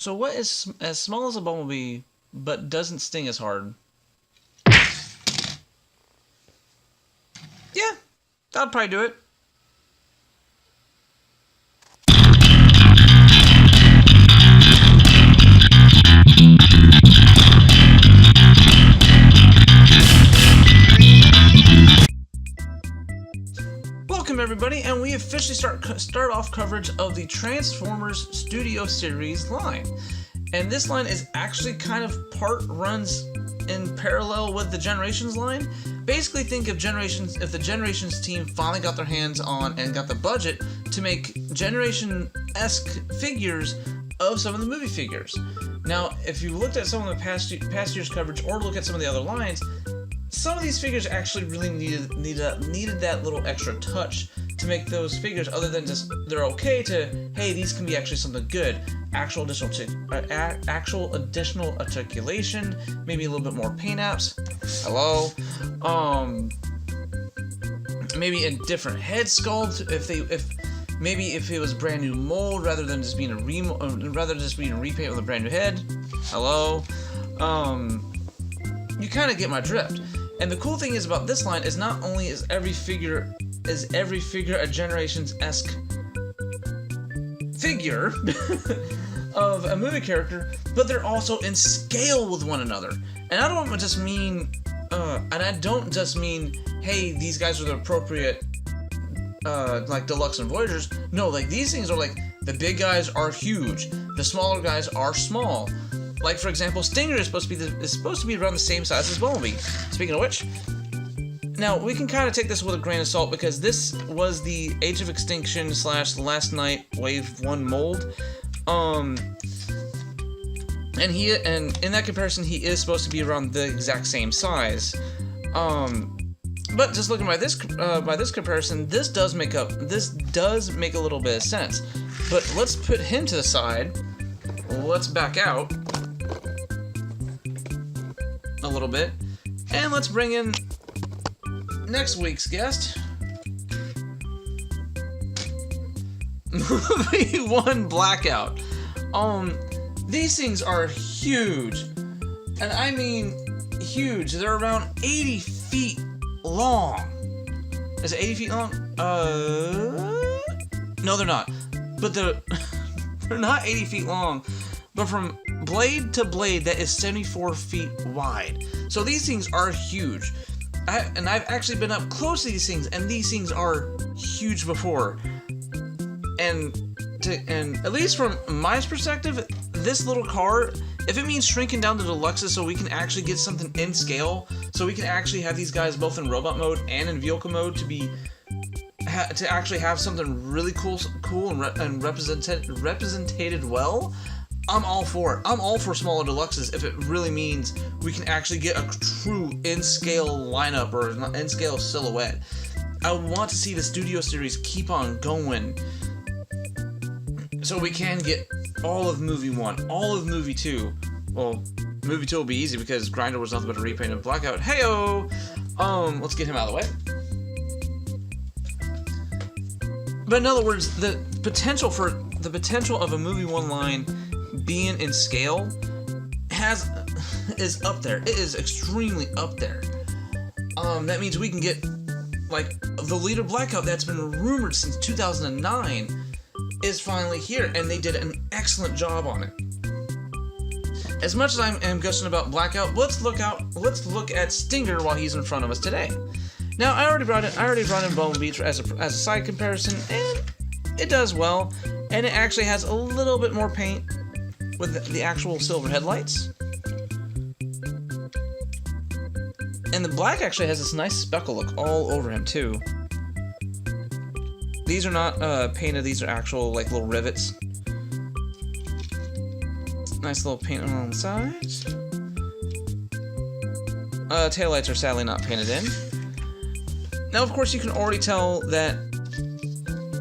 So what is as small as a bumblebee, but doesn't sting as hard? Yeah, that'd probably do it. Welcome everybody, and we officially start off coverage of the Transformers Studio Series line. And this line is actually kind of runs in parallel with the Generations line. Basically think of Generations, if the Generations team finally got their hands on and got the budget to make Generation-esque figures of some of the movie figures. Now, if you looked at some of the past year's coverage or look at some of the other lines, some of these figures actually really needed that little extra touch to make those figures, other than just they're okay to, hey, these can be actually something good. Actual additional articulation, maybe a little bit more paint apps. Hello. Maybe a different head sculpt if it was brand new mold rather than just being a repaint with a brand new head. Hello. You kind of get my drift. And the cool thing is about this line is not only is every figure a Generations-esque figure of a movie character, but they're also in scale with one another. And I don't just mean, hey, these guys are the appropriate, like Deluxe and Voyagers. No, like these things are like, the big guys are huge, the smaller guys are small. Like, for example, Stinger is supposed to be around the same size as Bumblebee. Speaking of which, now we can kind of take this with a grain of salt because this was the Age of Extinction / Last Night Wave 1 mold. And in that comparison, he is supposed to be around the exact same size. But just looking by this comparison, this does make a little bit of sense. But let's put him to the side. Let's back out a little bit, and let's bring in next week's guest. Movie 1 Blackout. These things are huge, and I mean huge. They're around 80 feet long. Is it 80 feet long? No, they're not. But they're not 80 feet long. But from blade to blade, that is 74 feet wide. So these things are huge. I've actually been up close to these things, and these things are huge before. And at least from my perspective, this little car, if it means shrinking down the deluxes so we can actually get something in scale, so we can actually have these guys both in robot mode and in vehicle mode to actually have something really cool and represented well, I'm all for it. I'm all for smaller deluxes if it really means we can actually get a true in-scale lineup or in-scale silhouette. I want to see the Studio Series keep on going so we can get all of Movie 1, all of Movie 2. Well, Movie 2 will be easy because Grinder was nothing but a repaint of Blackout. Heyo! Let's get him out of the way. But in other words, the potential of a Movie 1 line being in scale is up there. It is extremely up there. That means we can get, like, the leader Blackout that's been rumored since 2009 is finally here, and they did an excellent job on it. As much as I am gushing about Blackout, let's look at Stinger while he's in front of us today. Now, I already brought in Bumblebee as a side comparison, and it does well, and it actually has a little bit more paint with the actual silver headlights. And the black actually has this nice speckle look all over him too. These are not painted, these are actual like little rivets. Nice little paint on the sides. Taillights are sadly not painted in. Now, of course, you can already tell that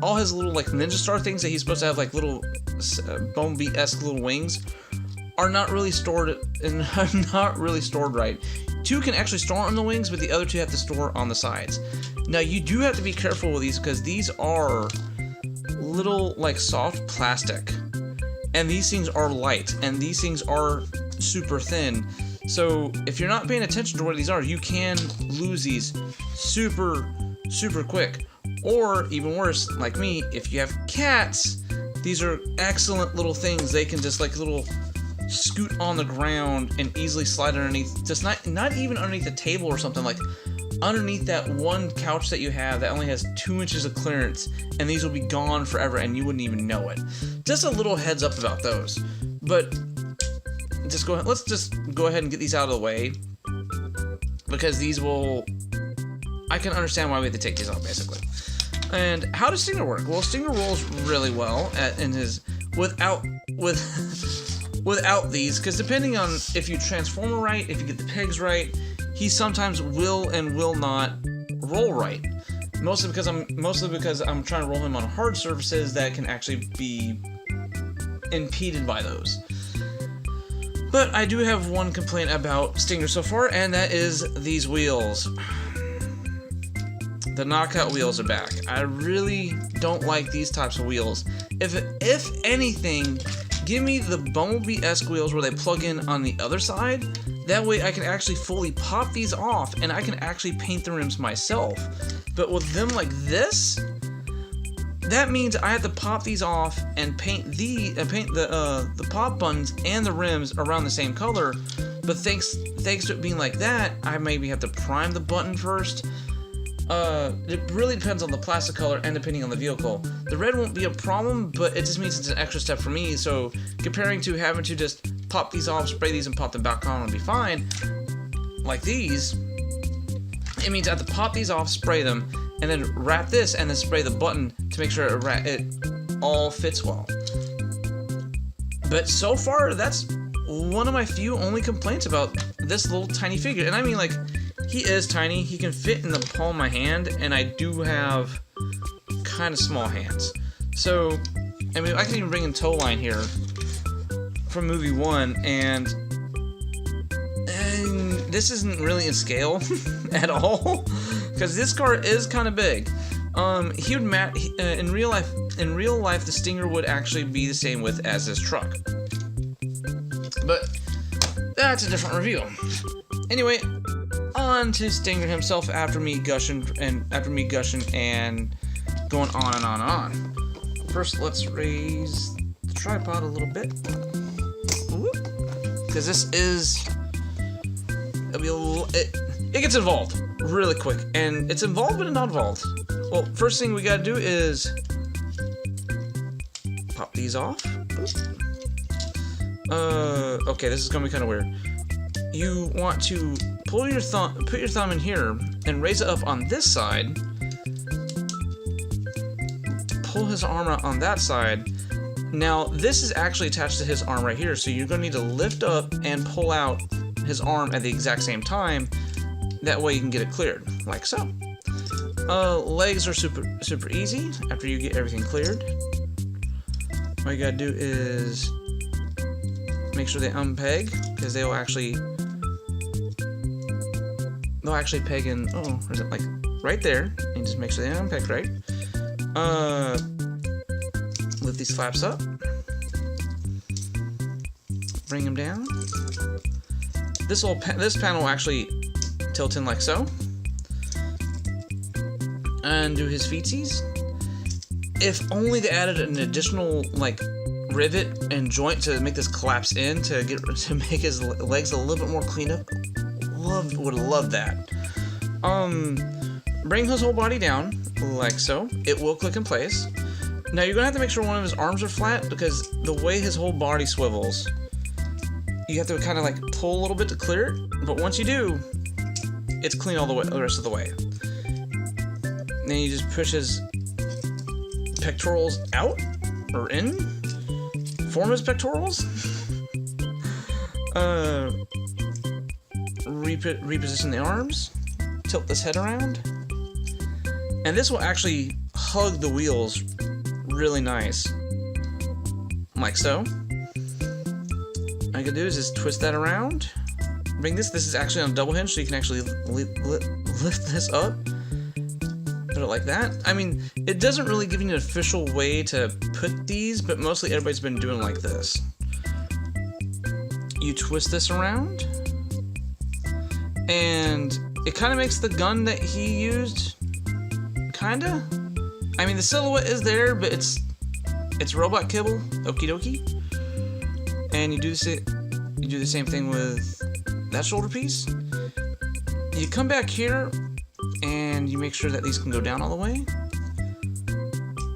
all his little like Ninja Star things that he's supposed to have, like little Bumblebee-esque little wings, are not really stored right. Two can actually store on the wings, but the other two have to store on the sides. Now, you do have to be careful with these because these are little like soft plastic, and these things are light, and these things are super thin. So if you're not paying attention to what these are, you can lose these super quick. Or even worse, like me, if you have cats, these are excellent little things. They can just like little scoot on the ground and easily slide underneath, just not even underneath the table or something, like underneath that one couch that you have that only has 2 inches of clearance, and these will be gone forever and you wouldn't even know it. Just a little heads up about those. But let's just go ahead and get these out of the way, because these will, I can understand why we have to take these off basically. And how does Stinger work? Well, Stinger rolls really well without these, because depending on if you transform it right, if you get the pegs right, he sometimes will and will not roll right. Mostly because I'm trying to roll him on hard surfaces that can actually be impeded by those. But I do have one complaint about Stinger so far, and that is these wheels. The knockout wheels are back. I really don't like these types of wheels. If anything, give me the Bumblebee-esque wheels where they plug in on the other side. That way I can actually fully pop these off, and I can actually paint the rims myself. But with them like this, that means I have to pop these off and paint the pop buttons and the rims around the same color. But thanks to it being like that, I maybe have to prime the button first. It really depends on the plastic color and depending on the vehicle. The red won't be a problem, but it just means it's an extra step for me. So comparing to having to just pop these off, spray these, and pop them back on will be fine. Like these, it means I have to pop these off, spray them, and then wrap this and then spray the button to make sure it all fits well. But so far, that's one of my few only complaints about this little tiny figure. And I mean, like, he is tiny. He can fit in the palm of my hand, and I do have kind of small hands. So, I mean, I can even bring in Tow Line here from movie 1, and this isn't really in scale at all, because this car is kind of big. He would in real life. In real life, the Stinger would actually be the same width as this truck, but that's a different review. Anyway, on to Stinger himself after me gushing and going on and on and on. First, let's raise the tripod a little bit, because this is it gets involved really quick, and it's involved but not involved. Well, first thing we gotta do is pop these off. Okay, this is gonna be kind of weird. You want to put your thumb in here and raise it up on this side. Pull his arm out on that side. Now, this is actually attached to his arm right here, so you're gonna need to lift up and pull out his arm at the exact same time. That way you can get it cleared, like so. Legs are super easy after you get everything cleared. All you gotta do is make sure they unpeg, because they'll actually peg in. Oh, where's it? Like right there. And just make sure they unpeg right. Lift these flaps up. Bring them down. This panel will actually tilt in like so. And do his feetsies. If only they added an additional like rivet and joint to make this collapse in to make his legs a little bit more cleaned up. Would love that. Bring his whole body down like so. It will click in place. Now you're gonna have to make sure one of his arms are flat, because the way his whole body swivels, you have to kind of like pull a little bit to clear it. But once you do, it's clean all the rest of the way. Then you just push his pectorals out or in. Form his pectorals. Reposition the arms. Tilt this head around. And this will actually hug the wheels really nice. Like so. All you can do is just twist that around. Bring this. This is actually on a double hinge, so you can actually lift this up. put it like that. I mean, it doesn't really give you an official way to put these, but mostly everybody's been doing like this. You twist this around, and it kind of makes the gun that he used, kinda. I mean, the silhouette is there, but it's robot kibble, okie dokie. And you do the same thing with that shoulder piece. You come back here, and you make sure that these can go down all the way.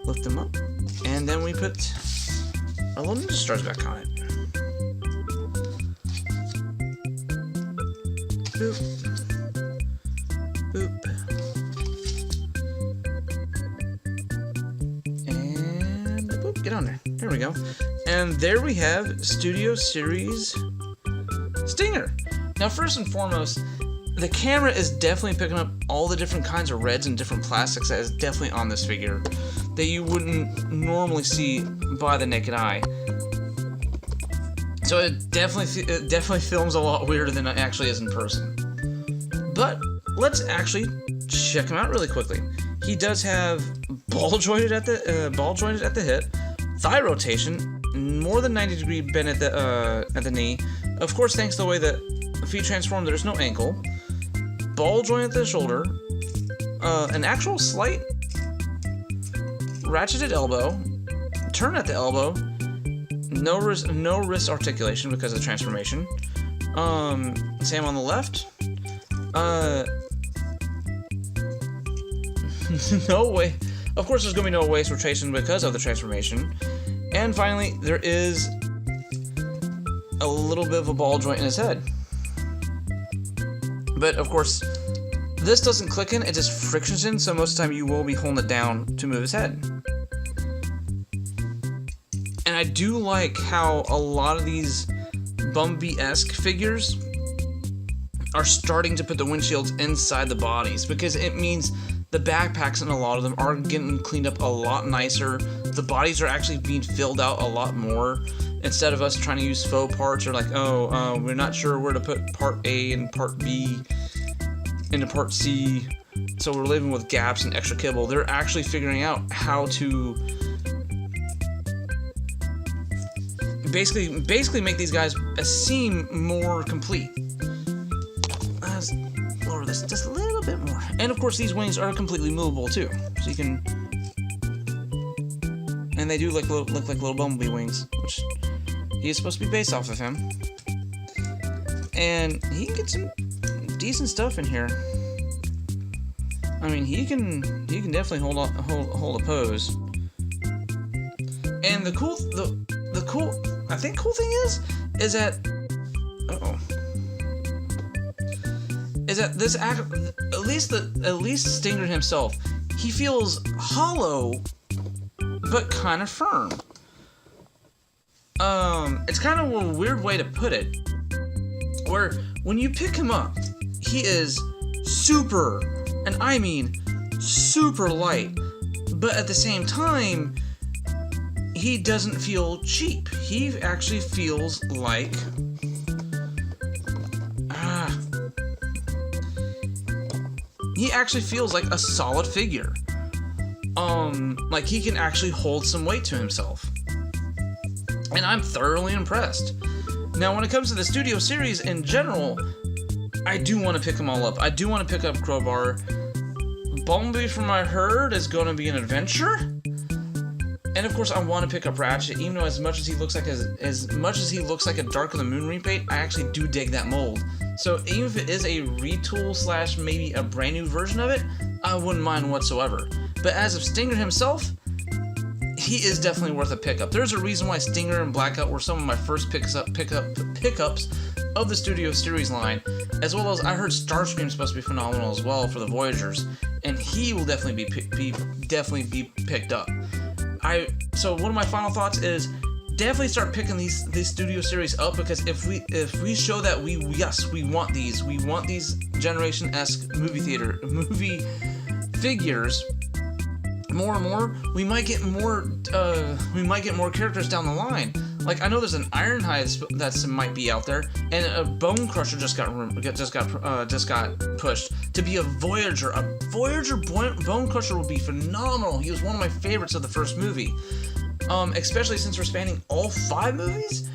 Lift them up, and then we put our little ninja stars back on it. Boop. Boop. And boop, get on there. There we go. And there we have Studio Series Stinger. Now, first and foremost, the camera is definitely picking up all the different kinds of reds and different plastics that is definitely on this figure that you wouldn't normally see by the naked eye. So it definitely films a lot weirder than it actually is in person. But let's actually check him out really quickly. He does have ball jointed at the hip, thigh rotation, more than 90-degree bend at the knee. Of course, thanks to the way that the feet transform, there's no ankle. Ball joint at the shoulder, an actual slight ratcheted elbow, turn at the elbow. No wrist articulation because of the transformation. Same on the left. No way. Of course, there's going to be no waist rotation because of the transformation. And finally, there is a little bit of a ball joint in his head. But of course, this doesn't click in, it just frictions in, so most of the time you will be holding it down to move his head. And I do like how a lot of these Bumblebee-esque figures are starting to put the windshields inside the bodies, because it means the backpacks in a lot of them are getting cleaned up a lot nicer. The bodies are actually being filled out a lot more, instead of us trying to use faux parts or like, we're not sure where to put part A and part B into part C, so we're living with gaps and extra kibble. They're actually figuring out how to basically make these guys seem more complete. Let's lower this just a little bit more. And of course, these wings are completely movable too, so you can, and they do look like little bumblebee wings, which he is supposed to be based off of him. And he can get some decent stuff in here. I mean, he can definitely hold a pose. And the cool thing is that this at least Stinger himself, he feels hollow but kind of firm. It's kind of a weird way to put it, where when you pick him up, he is super, and I mean super light, but at the same time, he doesn't feel cheap. He actually feels like he actually feels like a solid figure. Like he can actually hold some weight to himself. And I'm thoroughly impressed. Now, when it comes to the Studio Series in general, I do want to pick them all up. I do want to pick up Crowbar. Bumblebee from my herd is going to be an adventure. And of course, I want to pick up Ratchet, even though as much as he looks like a Dark of the Moon repaint, I actually do dig that mold. So even if it is a retool / maybe a brand new version of it, I wouldn't mind whatsoever. But as of Stinger himself, he is definitely worth a pickup. There's a reason why Stinger and Blackout were some of my first pickups of the Studio Series line, as well as I heard Starscream's supposed to be phenomenal as well for the Voyagers, and he will definitely be picked up. So one of my final thoughts is definitely start picking these Studio Series up, because if we show that we want these Generation-esque movie figures more and more, we might get more characters down the line. Like, I know there's an Ironhide that might be out there, and a Bone Crusher just got pushed to be a Voyager. A Voyager Bone Crusher would be phenomenal. He was one of my favorites of the first movie. Especially since we're spanning all 5 movies,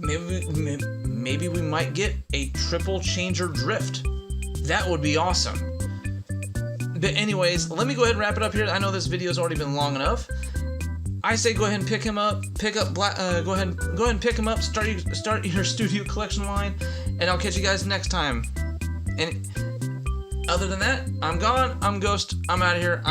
maybe we might get a triple changer drift. That would be awesome. But anyways, let me go ahead and wrap it up here. I know this video's already been long enough. I say go ahead and pick him up. Go ahead and pick him up. Start your studio collection line, and I'll catch you guys next time. And other than that, I'm gone. I'm Ghost. I'm out of here.